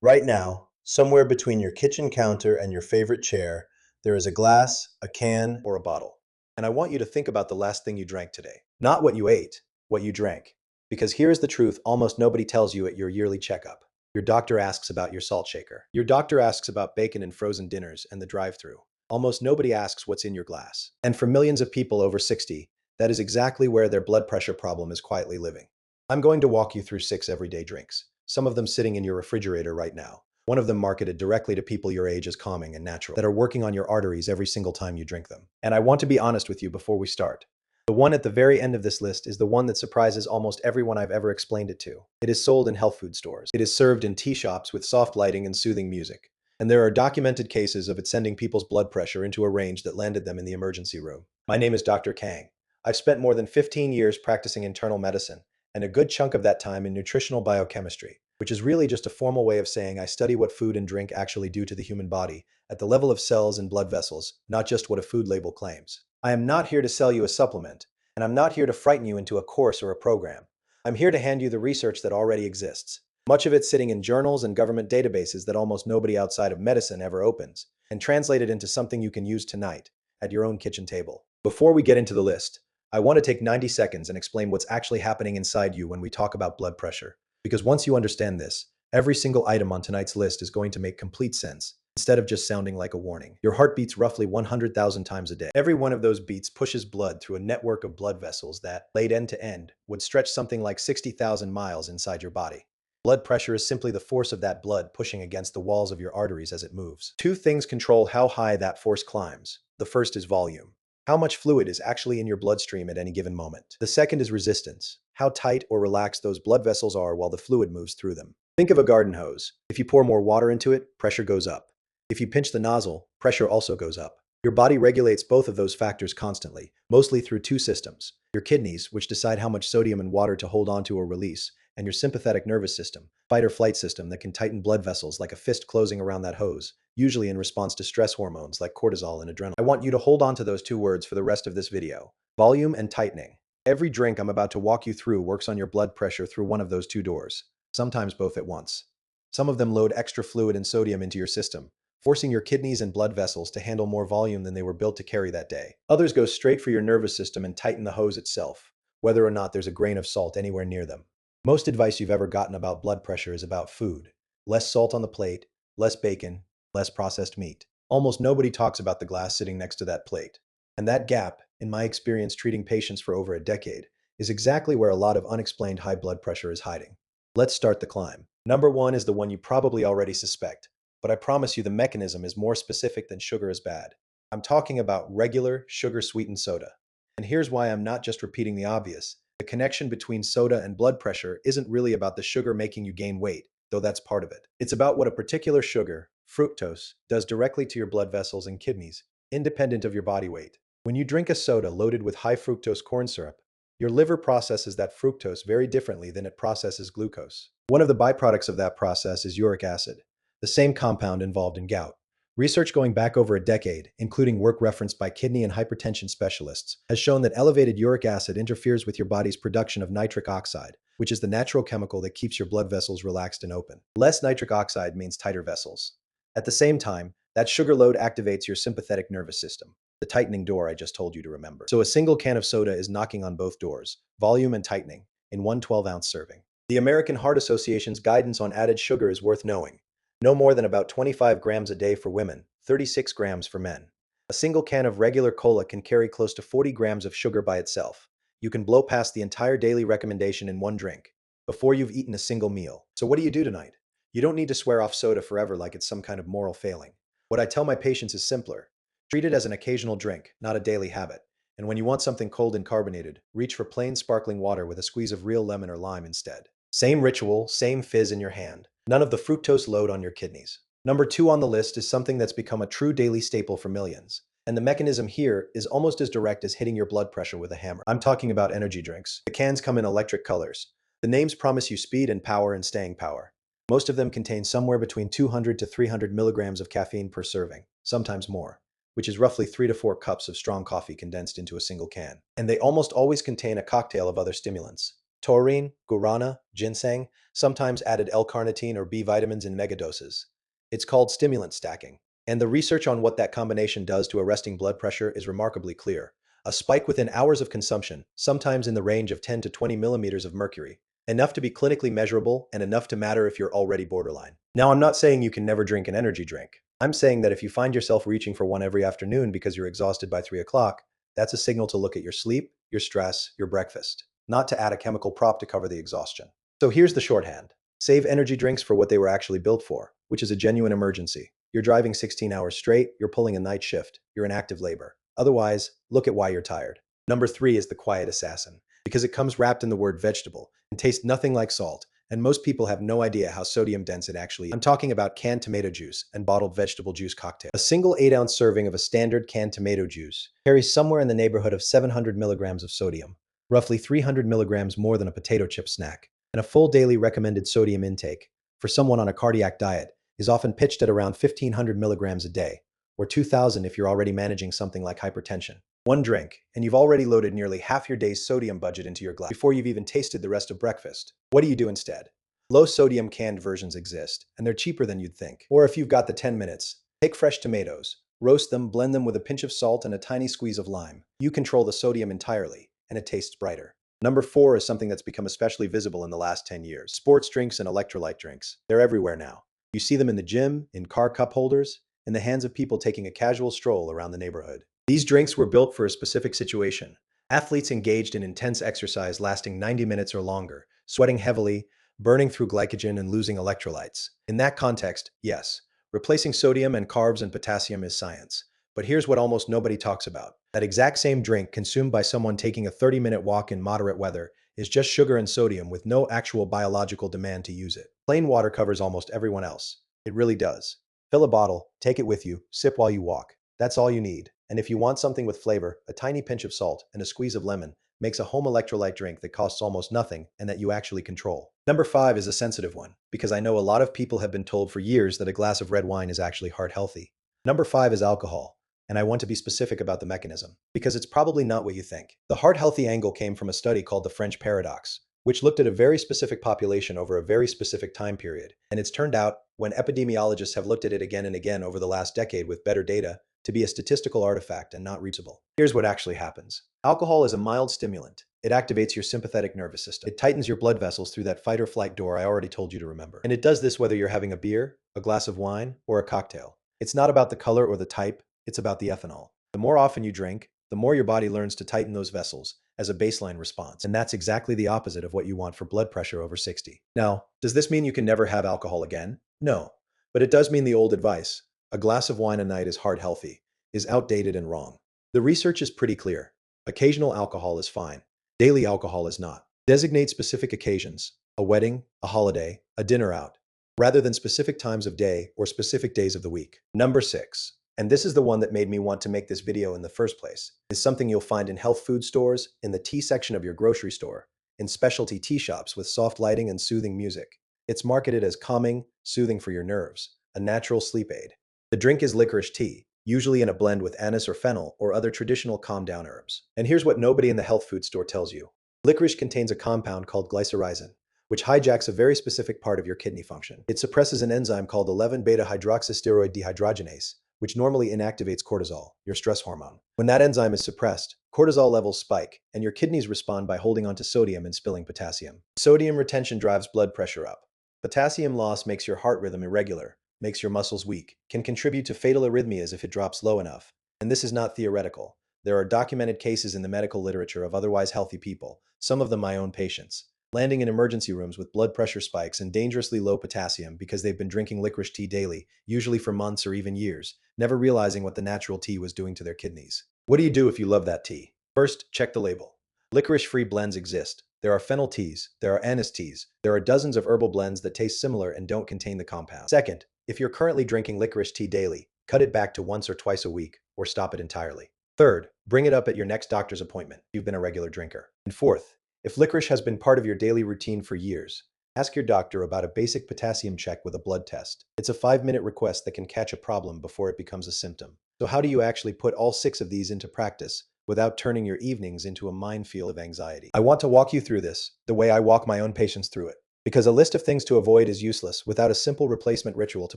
Right now, somewhere between your kitchen counter and your favorite chair, there is a glass, a can, or a bottle. And I want you to think about the last thing you drank today. Not what you ate, what you drank. Because here's the truth almost nobody tells you at your yearly checkup. Your doctor asks about your salt shaker. Your doctor asks about bacon and frozen dinners and the drive through. Almost nobody asks what's in your glass. And for millions of people over 60, that is exactly where their blood pressure problem is quietly living. I'm going to walk you through 6 everyday drinks, some of them sitting in your refrigerator right now. One of them marketed directly to people your age as calming and natural, that are working on your arteries every single time you drink them. And I want to be honest with you before we start. The one at the very end of this list is the one that surprises almost everyone I've ever explained it to. It is sold in health food stores. It is served in tea shops with soft lighting and soothing music. And there are documented cases of it sending people's blood pressure into a range that landed them in the emergency room. My name is Dr. Kang. I've spent more than 15 years practicing internal medicine, and a good chunk of that time in nutritional biochemistry, which is really just a formal way of saying I study what food and drink actually do to the human body at the level of cells and blood vessels, not just what a food label claims. I am not here to sell you a supplement, and I'm not here to frighten you into a course or a program. I'm here to hand you the research that already exists, much of it sitting in journals and government databases that almost nobody outside of medicine ever opens, and translate it into something you can use tonight at your own kitchen table. Before we get into the list, I want to take 90 seconds and explain what's actually happening inside you when we talk about blood pressure. Because once you understand this, every single item on tonight's list is going to make complete sense, instead of just sounding like a warning. Your heart beats roughly 100,000 times a day. Every one of those beats pushes blood through a network of blood vessels that, laid end to end, would stretch something like 60,000 miles inside your body. Blood pressure is simply the force of that blood pushing against the walls of your arteries as it moves. Two things control how high that force climbs. The first is volume, how much fluid is actually in your bloodstream at any given moment. The second is resistance, how tight or relaxed those blood vessels are while the fluid moves through them. Think of a garden hose. If you pour more water into it, pressure goes up. If you pinch the nozzle, pressure also goes up. Your body regulates both of those factors constantly, mostly through two systems: your kidneys, which decide how much sodium and water to hold onto or release, and your sympathetic nervous system, fight or flight system that can tighten blood vessels like a fist closing around that hose, usually in response to stress hormones like cortisol and adrenaline. I want you to hold on to those two words for the rest of this video: volume and tightening. Every drink I'm about to walk you through works on your blood pressure through one of those two doors, sometimes both at once. Some of them load extra fluid and sodium into your system, forcing your kidneys and blood vessels to handle more volume than they were built to carry that day. Others go straight for your nervous system and tighten the hose itself, whether or not there's a grain of salt anywhere near them. Most advice you've ever gotten about blood pressure is about food: less salt on the plate, less bacon, less processed meat. Almost nobody talks about the glass sitting next to that plate. And that gap, in my experience treating patients for over a decade, is exactly where a lot of unexplained high blood pressure is hiding. Let's start the climb. Number one is the one you probably already suspect, but I promise you the mechanism is more specific than sugar is bad. I'm talking about regular, sugar-sweetened soda. And here's why I'm not just repeating the obvious. The connection between soda and blood pressure isn't really about the sugar making you gain weight, though that's part of it. It's about what a particular sugar, fructose, does directly to your blood vessels and kidneys, independent of your body weight. When you drink a soda loaded with high fructose corn syrup, your liver processes that fructose very differently than it processes glucose. One of the byproducts of that process is uric acid, the same compound involved in gout. Research going back over a decade, including work referenced by kidney and hypertension specialists, has shown that elevated uric acid interferes with your body's production of nitric oxide, which is the natural chemical that keeps your blood vessels relaxed and open. Less nitric oxide means tighter vessels. At the same time, that sugar load activates your sympathetic nervous system, the tightening door I just told you to remember. So a single can of soda is knocking on both doors, volume and tightening, in one 12-ounce serving. The American Heart Association's guidance on added sugar is worth knowing: no more than about 25 grams a day for women, 36 grams for men. A single can of regular cola can carry close to 40 grams of sugar by itself. You can blow past the entire daily recommendation in one drink, before you've eaten a single meal. So what do you do tonight? You don't need to swear off soda forever like it's some kind of moral failing. What I tell my patients is simpler. Treat it as an occasional drink, not a daily habit. And when you want something cold and carbonated, reach for plain sparkling water with a squeeze of real lemon or lime instead. Same ritual, same fizz in your hand. None of the fructose load on your kidneys. Number two on the list is something that's become a true daily staple for millions. And the mechanism here is almost as direct as hitting your blood pressure with a hammer. I'm talking about energy drinks. The cans come in electric colors. The names promise you speed and power and staying power. Most of them contain somewhere between 200 to 300 milligrams of caffeine per serving, sometimes more, which is roughly 3 to 4 cups of strong coffee condensed into a single can. And they almost always contain a cocktail of other stimulants. Taurine, guarana, ginseng, sometimes added L-carnitine or B vitamins in megadoses. It's called stimulant stacking. And the research on what that combination does to arresting blood pressure is remarkably clear. A spike within hours of consumption, sometimes in the range of 10 to 20 millimeters of mercury. Enough to be clinically measurable and enough to matter if you're already borderline. Now, I'm not saying you can never drink an energy drink. I'm saying that if you find yourself reaching for one every afternoon because you're exhausted by 3 o'clock, that's a signal to look at your sleep, your stress, your breakfast, not to add a chemical prop to cover the exhaustion. So here's the shorthand. Save energy drinks for what they were actually built for, which is a genuine emergency. You're driving 16 hours straight, you're pulling a night shift, you're in active labor. Otherwise, look at why you're tired. Number 3 is the quiet assassin, because it comes wrapped in the word vegetable and tastes nothing like salt, and most people have no idea how sodium dense it actually is. I'm talking about canned tomato juice and bottled vegetable juice cocktail. A single 8-ounce serving of a standard canned tomato juice carries somewhere in the neighborhood of 700 milligrams of sodium, roughly 300 milligrams more than a potato chip snack. And a full daily recommended sodium intake for someone on a cardiac diet is often pitched at around 1,500 milligrams a day, or 2,000 if you're already managing something like hypertension. One drink, and you've already loaded nearly half your day's sodium budget into your glass before you've even tasted the rest of breakfast. What do you do instead? Low-sodium canned versions exist, and they're cheaper than you'd think. Or if you've got the 10 minutes, take fresh tomatoes, roast them, blend them with a pinch of salt and a tiny squeeze of lime. You control the sodium entirely, and it tastes brighter. Number 4 is something that's become especially visible in the last 10 years. Sports drinks and electrolyte drinks. They're everywhere now. You see them in the gym, in car cup holders, in the hands of people taking a casual stroll around the neighborhood. These drinks were built for a specific situation. Athletes engaged in intense exercise lasting 90 minutes or longer, sweating heavily, burning through glycogen and losing electrolytes. In that context, yes, replacing sodium and carbs and potassium is science. But here's what almost nobody talks about. That exact same drink consumed by someone taking a 30-minute walk in moderate weather is just sugar and sodium with no actual biological demand to use it. Plain water covers almost everyone else. It really does. Fill a bottle, take it with you, sip while you walk. That's all you need. And if you want something with flavor, a tiny pinch of salt and a squeeze of lemon makes a home electrolyte drink that costs almost nothing and that you actually control. Number 5 is a sensitive one, because I know a lot of people have been told for years that a glass of red wine is actually heart healthy. Number 5 is alcohol. And I want to be specific about the mechanism, because it's probably not what you think. The heart-healthy angle came from a study called the French paradox, which looked at a very specific population over a very specific time period. And it's turned out, when epidemiologists have looked at it again and again over the last decade with better data, to be a statistical artifact and not reproducible. Here's what actually happens. Alcohol is a mild stimulant. It activates your sympathetic nervous system. It tightens your blood vessels through that fight or flight door I already told you to remember. And it does this whether you're having a beer, a glass of wine, or a cocktail. It's not about the color or the type. It's about the ethanol. The more often you drink, the more your body learns to tighten those vessels as a baseline response. And that's exactly the opposite of what you want for blood pressure over 60. Now, does this mean you can never have alcohol again? No. But it does mean the old advice, a glass of wine a night is heart healthy, is outdated and wrong. The research is pretty clear. Occasional alcohol is fine. Daily alcohol is not. Designate specific occasions, a wedding, a holiday, a dinner out, rather than specific times of day or specific days of the week. Number 6, and this is the one that made me want to make this video in the first place, is something you'll find in health food stores, in the tea section of your grocery store, in specialty tea shops with soft lighting and soothing music. It's marketed as calming, soothing for your nerves, a natural sleep aid. The drink is licorice tea, usually in a blend with anise or fennel or other traditional calm-down herbs. And here's what nobody in the health food store tells you. Licorice contains a compound called glycyrrhizin, which hijacks a very specific part of your kidney function. It suppresses an enzyme called 11-beta-hydroxysteroid dehydrogenase, which normally inactivates cortisol, your stress hormone. When that enzyme is suppressed, cortisol levels spike, and your kidneys respond by holding onto sodium and spilling potassium. Sodium retention drives blood pressure up. Potassium loss makes your heart rhythm irregular, makes your muscles weak, can contribute to fatal arrhythmias if it drops low enough. And this is not theoretical. There are documented cases in the medical literature of otherwise healthy people, some of them my own patients, landing in emergency rooms with blood pressure spikes and dangerously low potassium because they've been drinking licorice tea daily, usually for months or even years, never realizing what the natural tea was doing to their kidneys. What do you do if you love that tea? First, check the label. Licorice-free blends exist. There are fennel teas, there are anise teas, there are dozens of herbal blends that taste similar and don't contain the compound. Second, if you're currently drinking licorice tea daily, cut it back to once or twice a week, or stop it entirely. Third, bring it up at your next doctor's appointment if you've been a regular drinker. And fourth, if licorice has been part of your daily routine for years, ask your doctor about a basic potassium check with a blood test. It's a 5-minute request that can catch a problem before it becomes a symptom. So how do you actually put all 6 of these into practice without turning your evenings into a minefield of anxiety. I want to walk you through this, the way I walk my own patients through it, because a list of things to avoid is useless without a simple replacement ritual to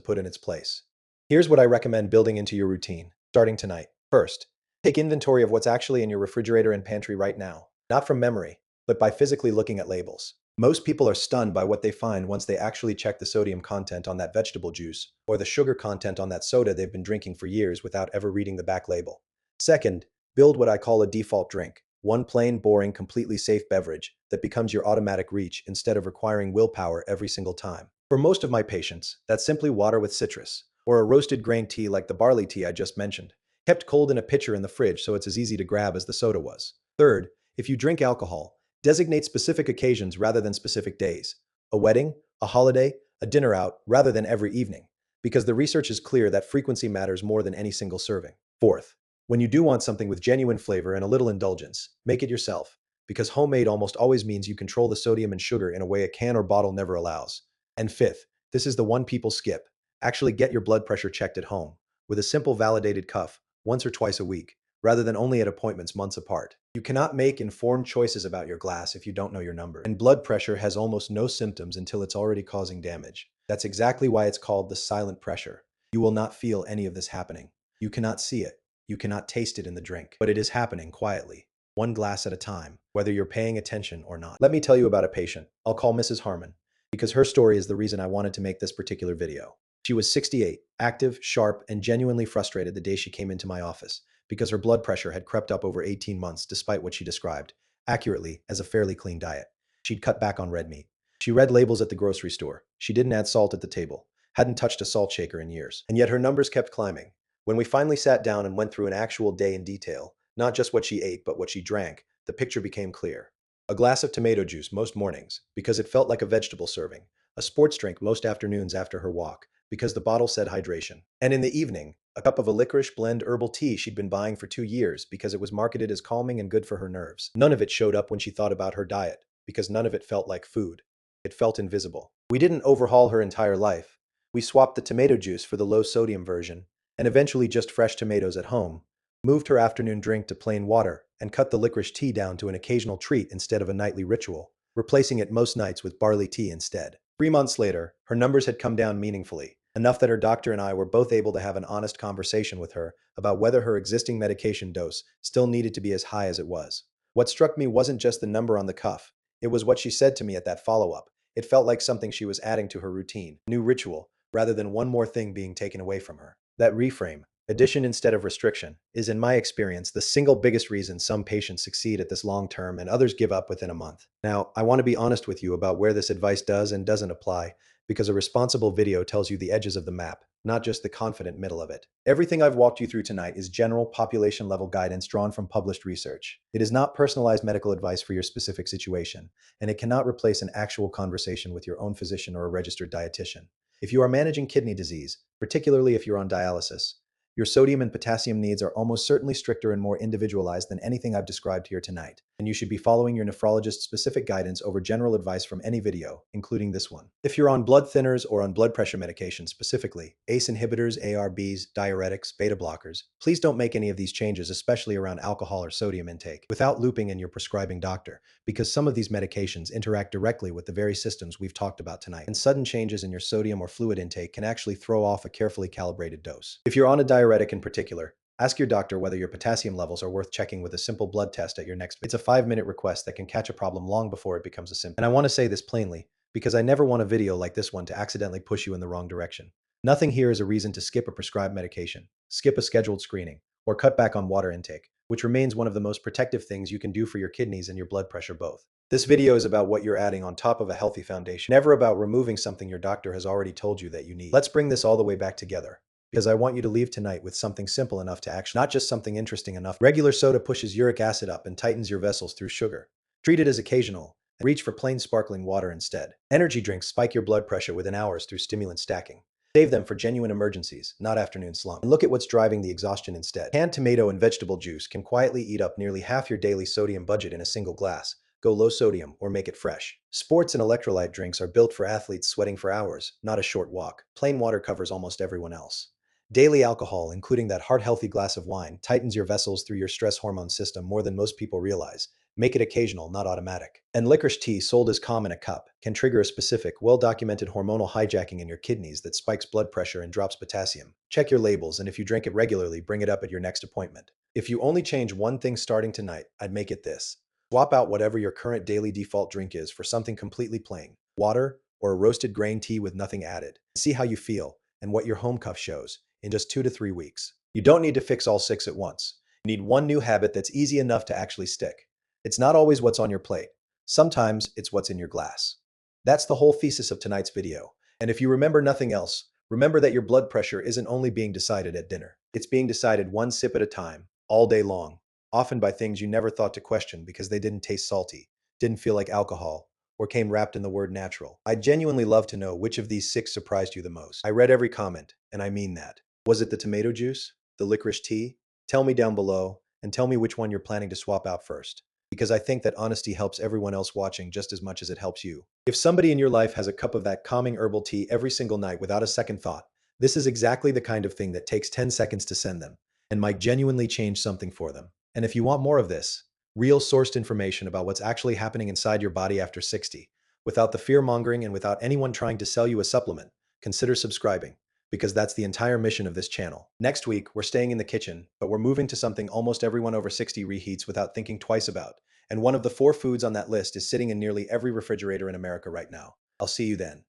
put in its place. Here's what I recommend building into your routine, starting tonight. First, take inventory of what's actually in your refrigerator and pantry right now, not from memory, but by physically looking at labels. Most people are stunned by what they find once they actually check the sodium content on that vegetable juice or the sugar content on that soda they've been drinking for years without ever reading the back label. Second, build what I call a default drink, one plain, boring, completely safe beverage that becomes your automatic reach instead of requiring willpower every single time. For most of my patients, that's simply water with citrus, or a roasted grain tea like the barley tea I just mentioned, kept cold in a pitcher in the fridge so it's as easy to grab as the soda was. Third, if you drink alcohol, designate specific occasions rather than specific days. A wedding, a holiday, a dinner out, rather than every evening, because the research is clear that frequency matters more than any single serving. Fourth, when you do want something with genuine flavor and a little indulgence, make it yourself, because homemade almost always means you control the sodium and sugar in a way a can or bottle never allows. And fifth, this is the one people skip. Actually get your blood pressure checked at home, with a simple validated cuff, once or twice a week, rather than only at appointments months apart. You cannot make informed choices about your glass if you don't know your number. And blood pressure has almost no symptoms until it's already causing damage. That's exactly why it's called the silent pressure. You will not feel any of this happening. You cannot see it. You cannot taste it in the drink, but it is happening quietly, one glass at a time, whether you're paying attention or not. Let me tell you about a patient. I'll call Mrs. Harmon, because her story is the reason I wanted to make this particular video. She was 68, active, sharp, and genuinely frustrated the day she came into my office because her blood pressure had crept up over 18 months despite what she described, accurately, as a fairly clean diet. She'd cut back on red meat. She read labels at the grocery store. She didn't add salt at the table, hadn't touched a salt shaker in years. And yet her numbers kept climbing. When we finally sat down and went through an actual day in detail, not just what she ate, but what she drank, the picture became clear. A glass of tomato juice most mornings, because it felt like a vegetable serving. A sports drink most afternoons after her walk, because the bottle said hydration. And in the evening, a cup of a licorice blend herbal tea she'd been buying for 2 years because it was marketed as calming and good for her nerves. None of it showed up when she thought about her diet, because none of it felt like food. It felt invisible. We didn't overhaul her entire life. We swapped the tomato juice for the low-sodium version, and eventually just fresh tomatoes at home, moved her afternoon drink to plain water, and cut the licorice tea down to an occasional treat instead of a nightly ritual, replacing it most nights with barley tea instead. 3 months later, her numbers had come down meaningfully, enough that her doctor and I were both able to have an honest conversation with her about whether her existing medication dose still needed to be as high as it was. What struck me wasn't just the number on the cuff, it was what she said to me at that follow-up. It felt like something she was adding to her routine, new ritual, rather than one more thing being taken away from her. That reframe, addition instead of restriction, is in my experience the single biggest reason some patients succeed at this long term and others give up within a month. Now, I want to be honest with you about where this advice does and doesn't apply, because a responsible video tells you the edges of the map, not just the confident middle of it. Everything I've walked you through tonight is general population level guidance drawn from published research. It is not personalized medical advice for your specific situation, and it cannot replace an actual conversation with your own physician or a registered dietitian. If you are managing kidney disease, particularly if you're on dialysis, your sodium and potassium needs are almost certainly stricter and more individualized than anything I've described here tonight, and you should be following your nephrologist's specific guidance over general advice from any video, including this one. If you're on blood thinners or on blood pressure medication specifically, ACE inhibitors, ARBs, diuretics, beta blockers, please don't make any of these changes, especially around alcohol or sodium intake, without looping in your prescribing doctor, because some of these medications interact directly with the very systems we've talked about tonight, and sudden changes in your sodium or fluid intake can actually throw off a carefully calibrated dose. If you're on a diuretic in particular, ask your doctor whether your potassium levels are worth checking with a simple blood test at your next visit. It's a 5-minute request that can catch a problem long before it becomes a symptom. And I want to say this plainly, because I never want a video like this one to accidentally push you in the wrong direction. Nothing here is a reason to skip a prescribed medication, skip a scheduled screening, or cut back on water intake, which remains one of the most protective things you can do for your kidneys and your blood pressure both. This video is about what you're adding on top of a healthy foundation, never about removing something your doctor has already told you that you need. Let's bring this all the way back together, because I want you to leave tonight with something simple enough to action, not just something interesting enough. Regular soda pushes uric acid up and tightens your vessels through sugar. Treat it as occasional, and reach for plain sparkling water instead. Energy drinks spike your blood pressure within hours through stimulant stacking. Save them for genuine emergencies, not afternoon slump. And look at what's driving the exhaustion instead. Canned tomato and vegetable juice can quietly eat up nearly half your daily sodium budget in a single glass. Go low sodium or make it fresh. Sports and electrolyte drinks are built for athletes sweating for hours, not a short walk. Plain water covers almost everyone else. Daily alcohol, including that heart-healthy glass of wine, tightens your vessels through your stress hormone system more than most people realize. Make it occasional, not automatic. And licorice tea, sold as calm in a cup, can trigger a specific, well-documented hormonal hijacking in your kidneys that spikes blood pressure and drops potassium. Check your labels, and if you drink it regularly, bring it up at your next appointment. If you only change one thing starting tonight, I'd make it this. Swap out whatever your current daily default drink is for something completely plain, water or a roasted grain tea with nothing added. See how you feel and what your home cuff shows in just 2 to 3 weeks. You don't need to fix all six at once. You need one new habit that's easy enough to actually stick. It's not always what's on your plate. Sometimes it's what's in your glass. That's the whole thesis of tonight's video. And if you remember nothing else, remember that your blood pressure isn't only being decided at dinner. It's being decided one sip at a time, all day long, often by things you never thought to question because they didn't taste salty, didn't feel like alcohol, or came wrapped in the word natural. I'd genuinely love to know which of these six surprised you the most. I read every comment, and I mean that. Was it the tomato juice? The licorice tea? Tell me down below, and tell me which one you're planning to swap out first. Because I think that honesty helps everyone else watching just as much as it helps you. If somebody in your life has a cup of that calming herbal tea every single night without a second thought, this is exactly the kind of thing that takes 10 seconds to send them, and might genuinely change something for them. And if you want more of this, real sourced information about what's actually happening inside your body after 60, without the fear mongering and without anyone trying to sell you a supplement, consider subscribing, because that's the entire mission of this channel. Next week, we're staying in the kitchen, but we're moving to something almost everyone over 60 reheats without thinking twice about. And one of the 4 foods on that list is sitting in nearly every refrigerator in America right now. I'll see you then.